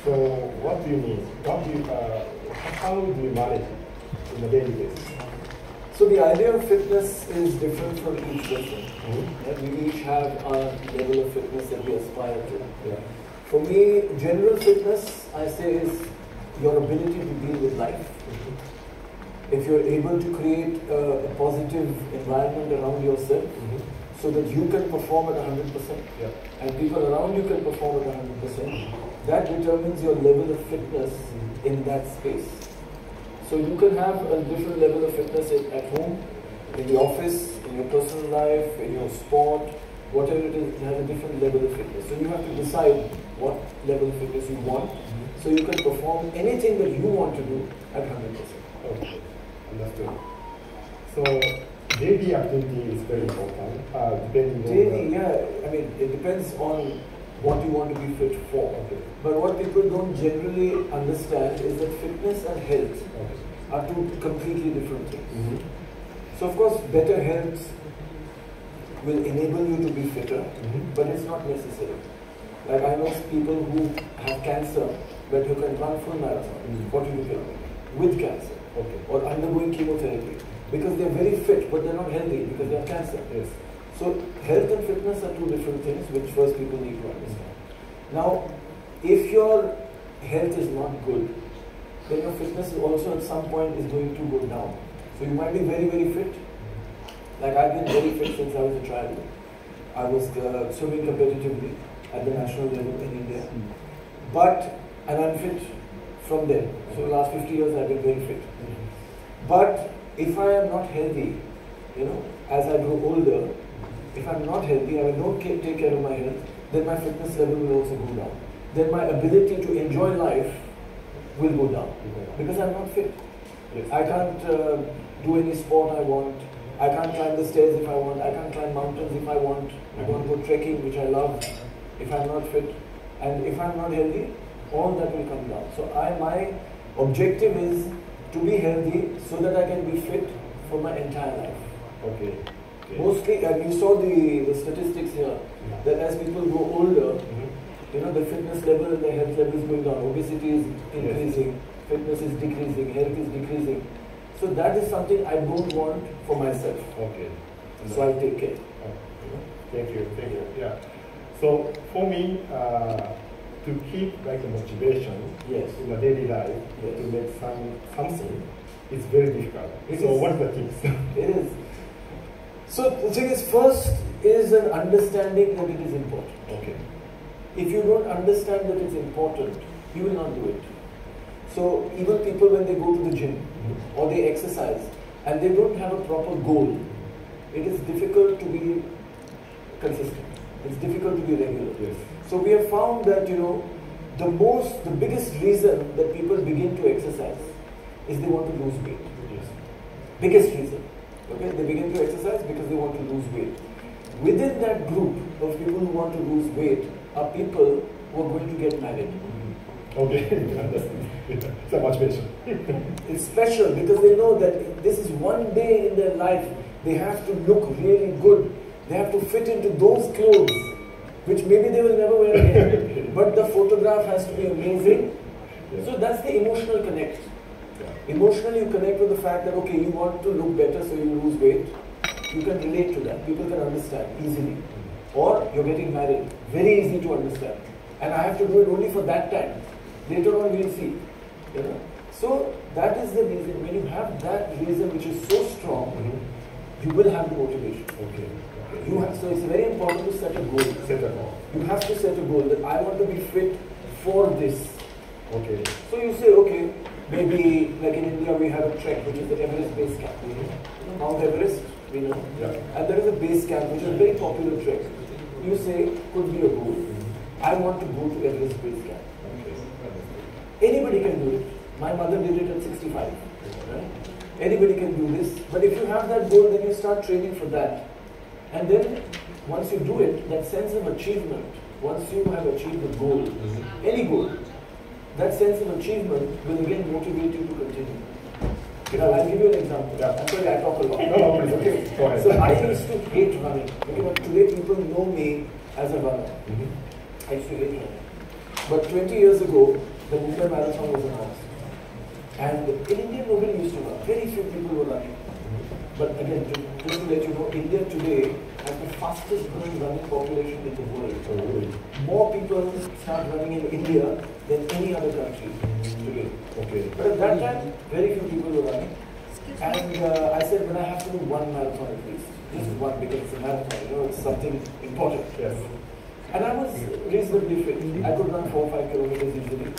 So what do you mean? How do you manage it in a daily basis? So the idea of fitness is different from each person. And we each have our level of fitness that we aspire to. Yeah. For me, general fitness, I say, is your ability to deal with life. If you're able to create a positive environment around yourself, so that you can perform at 100%, and people around you can perform at 100%, that determines your level of fitness in that space. So you can have a different level of fitness at home, in the office, in your personal life, in your sport, whatever it is, it has a different level of fitness. So you have to decide what level of fitness you want, so you can perform anything that you want to do at 100%. Okay, understood. So daily activity is very important, depending on daily, I mean, it depends on what you want to be fit for. Okay. But what people don't generally understand is that fitness and health are two completely different things. So of course, better health will enable you to be fitter, but it's not necessary. Like I know people who have cancer, but who can run full marathon, 42 kilometers, with cancer, or undergoing chemotherapy, because they're very fit, but they're not healthy because they have cancer. Yes. So health and fitness are two different things, which first people need to understand. Now, if your health is not good, then your fitness also at some point is going to go down. So you might be very, very fit. Like I've been very fit since I was a child. I was swimming competitively at the national level in India. And I'm fit from there. So the last 50 years I've been very fit. But if I am not healthy, as I grow older, if I'm not healthy, I don't take care of my health, then my fitness level will also go down. Then my ability to enjoy life will go down because I'm not fit. Yes. I can't do any sport I want. I can't climb the stairs if I want. I can't climb mountains if I want. I don't go trekking, which I love, if I'm not fit. And if I'm not healthy, all that will come down. So my objective is to be healthy so that I can be fit for my entire life. Okay. Mostly, and you saw the statistics here, that as people grow older, the fitness level and the health level is going down. Obesity is increasing, fitness is decreasing, health is decreasing. So that is something I don't want for myself. Okay. So I take care. Thank you. Yeah. So for me, to keep like a motivation in a daily life to make something, it's very difficult. So what are the tips? It is. So the thing is, first is an understanding that it is important. Okay. If you don't understand that it's important, you will not do it. So even people when they go to the gym or they exercise and they don't have a proper goal, it is difficult to be consistent. It's difficult to be regular. Yes. So we have found that the biggest reason that people begin to exercise is they want to lose weight. Yes. Biggest reason. Okay, they begin to exercise because they want to lose weight. Within that group of people who want to lose weight are people who are going to get married. Okay, it's a motivation. It's special because they know that this is one day in their life they have to look really good. They have to fit into those clothes, which maybe they will never wear again. But the photograph has to be amazing. Yeah. So that's the emotional connect. Yeah. Emotionally, you connect with the fact that, okay, you want to look better, so you lose weight. You can relate to that. People can understand easily. Or you're getting married. Very easy to understand. And I have to do it only for that time. Later on, we'll see. So that is the reason. When you have that reason which is so strong, you will have the motivation. Okay. So it's very important to set a goal. You have to set a goal that I want to be fit for this. Okay. So you say, okay, maybe like in India we have a trek which is the Everest base camp. Mount Everest, we know. Yeah. And there is a base camp which is a very popular trek. You say, could be a goal. I want to go to Everest base camp. Okay. Anybody can do it. My mother did it at 65. Right? Anybody can do this. But if you have that goal, then you start training for that. And then, once you do it, that sense of achievement, once you have achieved the goal, any goal, that sense of achievement will again motivate you to continue. Now, I'll give you an example. I'm sorry, I talk a lot. No, okay. Go ahead. So I used to hate running. Okay, but today people know me as a runner. I used to hate running. But 20 years ago, the Mumbai Marathon was announced. And in India, nobody used to run. Very few people were running. But again, just to let you know, India today has the fastest growing running population in the world. More people start running in India than any other country today. Okay. But at that time, very few people were running. And I said, when I have to do one marathon at least, just one, because it's a marathon, you know, it's something important. Yes. And I was reasonably fit. I could run 4 or 5 kilometers easily.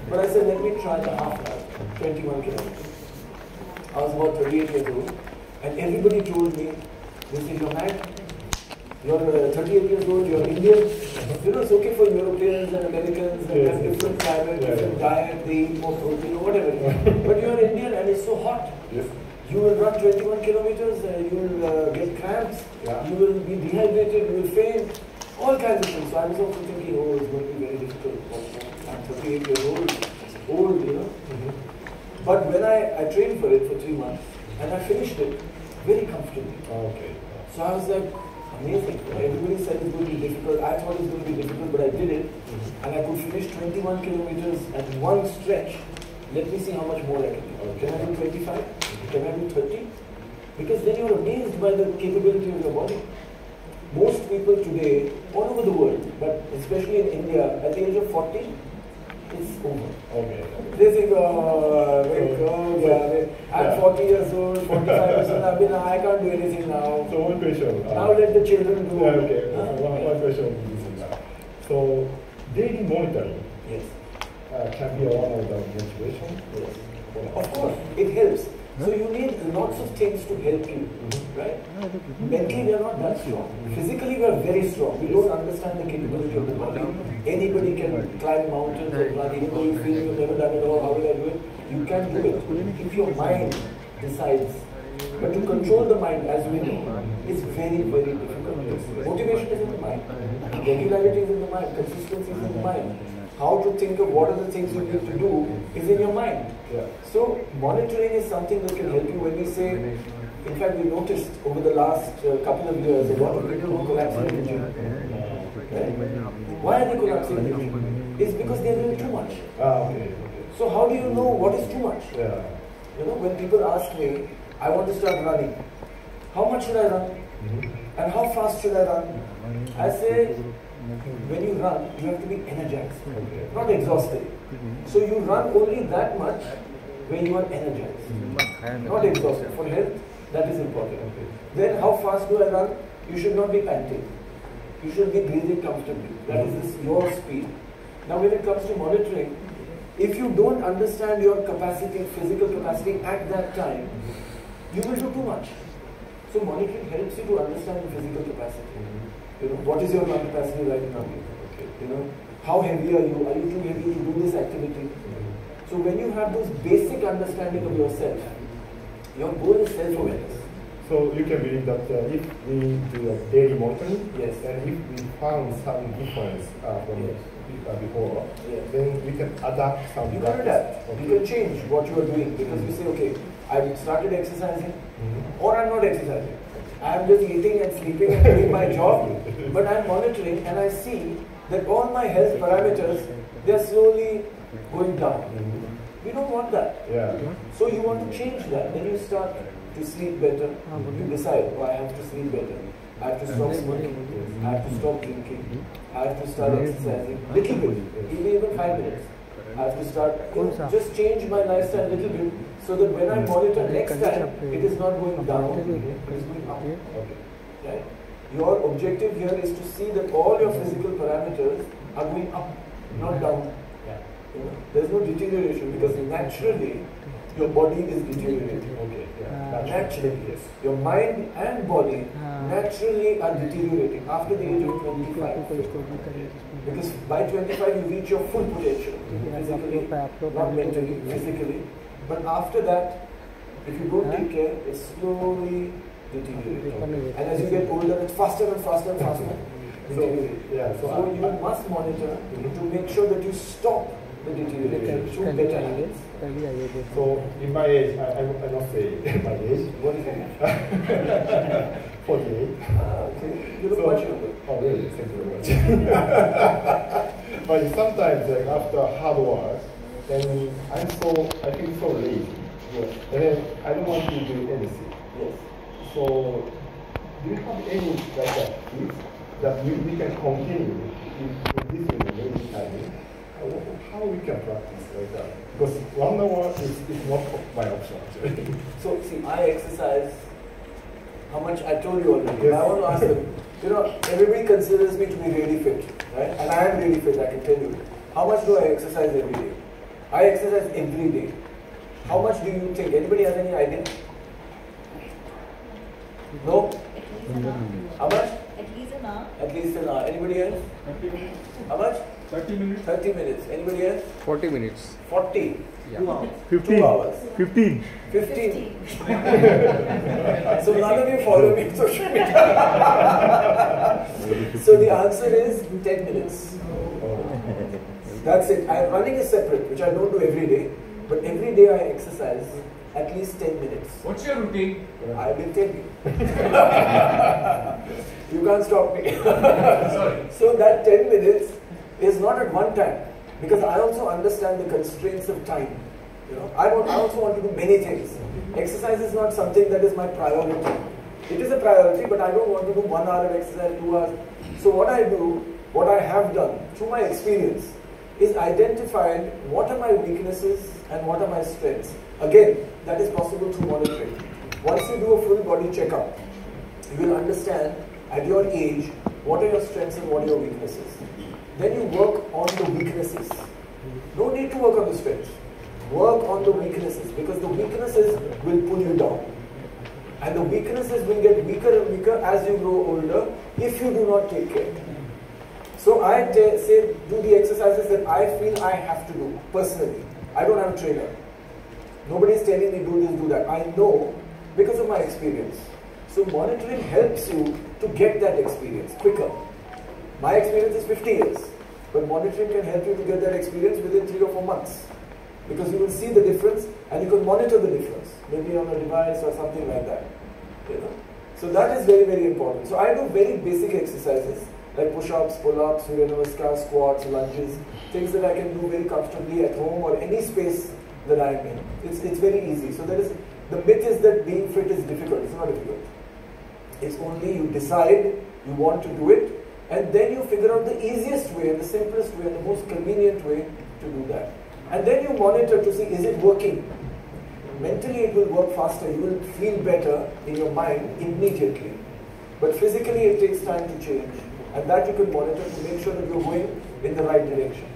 But I said, let me try the half marathon, 21 kilometers. I was about 38 years old. And everybody told me, they said, you're mad. You're 38 years old, you're Indian. You know, it's okay for Europeans and Americans, they have different climate, different diet, they eat more protein or whatever. But you're Indian and it's so hot. Yes. You will run 21 kilometers, you will get cramps, you will be dehydrated, you will faint, all kinds of things. So I was also thinking, oh, it's going to be very difficult. I'm 38 years old, you know. But when I trained for it for 3 months, and I finished it very comfortably. Okay. So I was like, amazing. Everybody said it's going to be difficult. I thought it was going to be difficult, but I did it. And I could finish 21 kilometers at one stretch. Let me see how much more I can do. Can I do 25? Can I do 30? Because then you're amazed by the capability of your body. Most people today, all over the world, but especially in India, at the age of 40, it's over. Okay. They think, I'm 40 years old, 45 years old, I can't do anything now. So one question. Now let the children do. Okay. One question. So daily monitoring. Yes. Can be one of the motivation. Yes. Of course, it helps. So you need lots of things to help you, right? Mentally we are not that strong. Physically we are very strong. We don't understand the capability of the body. Anybody can climb mountains and run, even though you feel you've never done it or how will I do it? You can do it. If your mind decides. But to control the mind, as we know, is very, very difficult. Motivation is in the mind. Regularity is in the mind. Consistency is in the mind. How to think of what are the things you need to do is in your mind. Yeah. So monitoring is something that can help you when we say, in fact we noticed over the last couple of years, a lot of people who collapse in the gym. Why are they collapsing in the gym? It's because they are doing too much. So how do you know what is too much? Yeah. You know, when people ask me, I want to start running, how much should I run? And how fast should I run? I say, when you run, you have to be energized, not exhausted. So you run only that much when you are energized, not exhausted. For health, that is important. Then how fast do I run? You should not be panting. You should be breathing comfortably. That is your speed. Now when it comes to monitoring, if you don't understand your capacity, physical capacity at that time, you will do too much. So monitoring helps you to understand your physical capacity. You know, what is your lung capacity right now? You know, how heavy are you? Are you too heavy to do this activity? So when you have this basic understanding of yourself, your goal is self-awareness. So you can believe that if we do a daily monitoring, yes, and if we found some difference from before, then we can adapt some. You can adapt. Okay. You can change what you are doing because you say, okay, I've started exercising, or I'm not exercising. I'm just eating and sleeping and doing my job, but I'm monitoring and I see that all my health parameters, they're slowly going down. We don't want that. Yeah. So you want to change that. Then you start to sleep better. You decide, oh, I have to sleep better. I have to stop smoking. I have to stop drinking. I have to start exercising. Little bit, even 5 minutes. I have to start, just change my lifestyle a little bit so that when I monitor next time, it is not going down, it is going up. Okay. Right? Your objective here is to see that all your physical parameters are going up, not down. You know, there is no deterioration because naturally your body is deteriorating. Okay. Naturally, yes. Your mind and body naturally are deteriorating after the age of 25. Because by 25 you reach your full potential, physically, not mentally, physically. But after that, if you don't take care, it's slowly deteriorating. And as you get older, it's faster and faster and faster. So you must monitor to make sure that you stop the deterioration through better habits. So in my age, I not say my age. What is it? 48. Okay. You look much younger. Oh really? Thank you very much. But sometimes, like after hard work, then I feel so lazy. Yeah. And then I don't want to do anything. Yes. So, do you have any like that tips that we can continue in this lazy timing? How we can practice like that? Because 1 hour is not my option actually. So see, I exercise. How much I told you already. Yes. I want to ask them. You know, everybody considers me to be really fit, right? And I am really fit. I can tell you. How much do I exercise every day? I exercise every day. How much do you think? Anybody has any idea? No? How much? At least an hour. At least an hour. Anybody else? 30 minutes. How much? 30 minutes. 30 minutes. Anybody else? 40 minutes. 40. Yeah. 2 hours. 15. 2 hours. 15. 15. So none of you follow me on social media. So the answer is 10 minutes. That's it. Running is separate, which I don't do every day. But every day I exercise at least 10 minutes. What's your routine? I will tell you. You can't stop me. Sorry. So that 10 minutes is not at one time. Because I also understand the constraints of time. You know, I also want to do many things. Exercise is not something that is my priority. It is a priority, but I don't want to do 1 hour of exercise, 2 hours. So what I do, what I have done through my experience, is identified what are my weaknesses and what are my strengths. Again, that is possible through monitoring. Once you do a full body checkup, you will understand at your age what are your strengths and what are your weaknesses. Then you work on the weaknesses. No need to work on the strengths. Work on the weaknesses, because the weaknesses will pull you down. And the weaknesses will get weaker and weaker as you grow older if you do not take care. So I say do the exercises that I feel I have to do personally. I don't have a trainer. Nobody is telling me do this, do that. I know because of my experience. So monitoring helps you to get that experience quicker. My experience is 50 years, but monitoring can help you to get that experience within 3 or 4 months. Because you will see the difference and you can monitor the difference, maybe on a device or something like that. You know? So that is very, very important. So I do very basic exercises like push-ups, pull-ups, Surya Namaskar, squats, lunges, things that I can do very comfortably at home or any space that I am in. It's very easy. So there is, the myth is that being fit is difficult. It's not difficult. It's only you decide you want to do it, and then you figure out the easiest way and the simplest way and the most convenient way to do that. And then you monitor to see, is it working? Mentally it will work faster. You will feel better in your mind immediately. But physically it takes time to change. And that you can monitor to make sure that you're going in the right direction.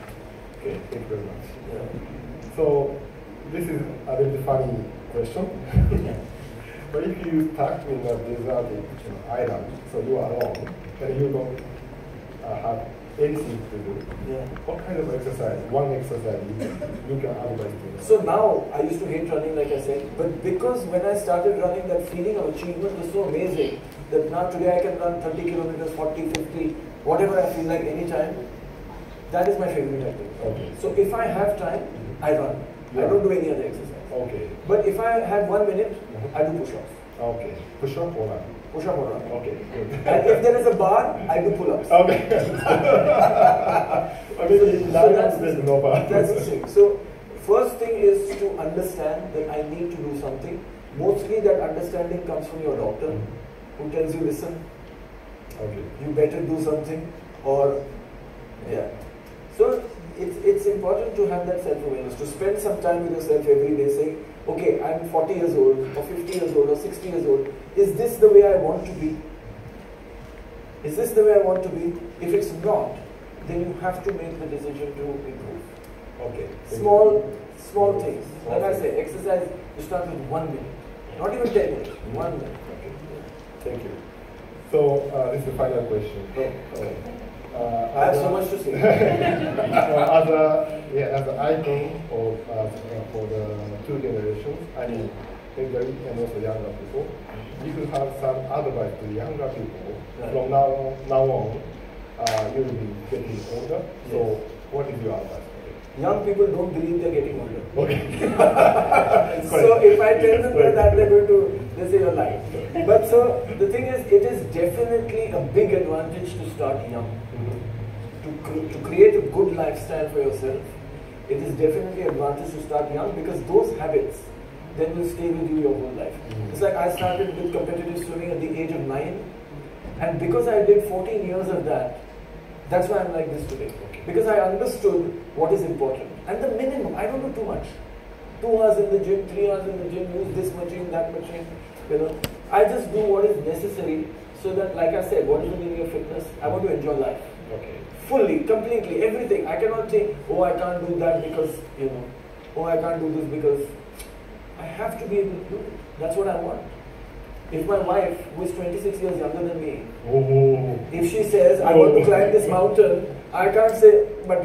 Okay, thank you very much. Yeah. So, this is a very funny question. But if you stuck in a deserted island, so you are alone, and you don't have anything to do, Yeah. what kind of exercise, one exercise you can advise to? So now, I used to hate running like I said, but because when I started running, that feeling of achievement was so amazing that now today I can run 30 kilometers, 40, 50, whatever I feel like anytime. That is my favorite activity. Okay. So if I have time, I run. Yeah. I don't do any other exercise. Okay. But if I have 1 minute, I do push-ups. Okay. Push up or run? Push up or run. Okay, good. And if there is a bar, I do pull-ups. Okay. Okay, now there's no bar. That's the thing. So first thing is to understand that I need to do something. Mostly that understanding comes from your doctor, who tells you, listen, Okay. you better do something, or yeah. So it's important to have that self-awareness, to spend some time with yourself every day saying, okay, I'm 40 years old, or 50 years old, or 60 years old. Is this the way I want to be? Is this the way I want to be? If it's not, then you have to make the decision to improve. Okay. Small things. Like I say, exercise, you start with 1 minute. Not even 10 minutes, 1 minute. Okay. Thank you. So, this is the final question. I have so much to say. As an icon of, for the two generations, I mean, elderly and also younger people, if you have some advice to younger people, from now on, you will be getting older. Yes. So, what is your advice? Young people don't believe they're getting older. Okay. So if I tell them that, they're going to, they say you're lying. But so the thing is, it is definitely a big advantage to start young. to create a good lifestyle for yourself, it is definitely an advantage to start young, because those habits then will stay with you your whole life. It's like I started with competitive swimming at the age of 9, and because I did 14 years of that, that's why I'm like this today. Because I understood what is important. And the minimum, I don't do too much. 2 hours in the gym, 3 hours in the gym, use this machine, that machine, I just do what is necessary, so that, like I said, what is the meaning of fitness? I want to enjoy life. Okay. Fully, completely, everything. I cannot say, oh, I can't do that because, oh, I can't do this because I have to be able to do it. That's what I want. If my wife, who is 26 years younger than me, if she says, I want to climb this mountain, I can't say, but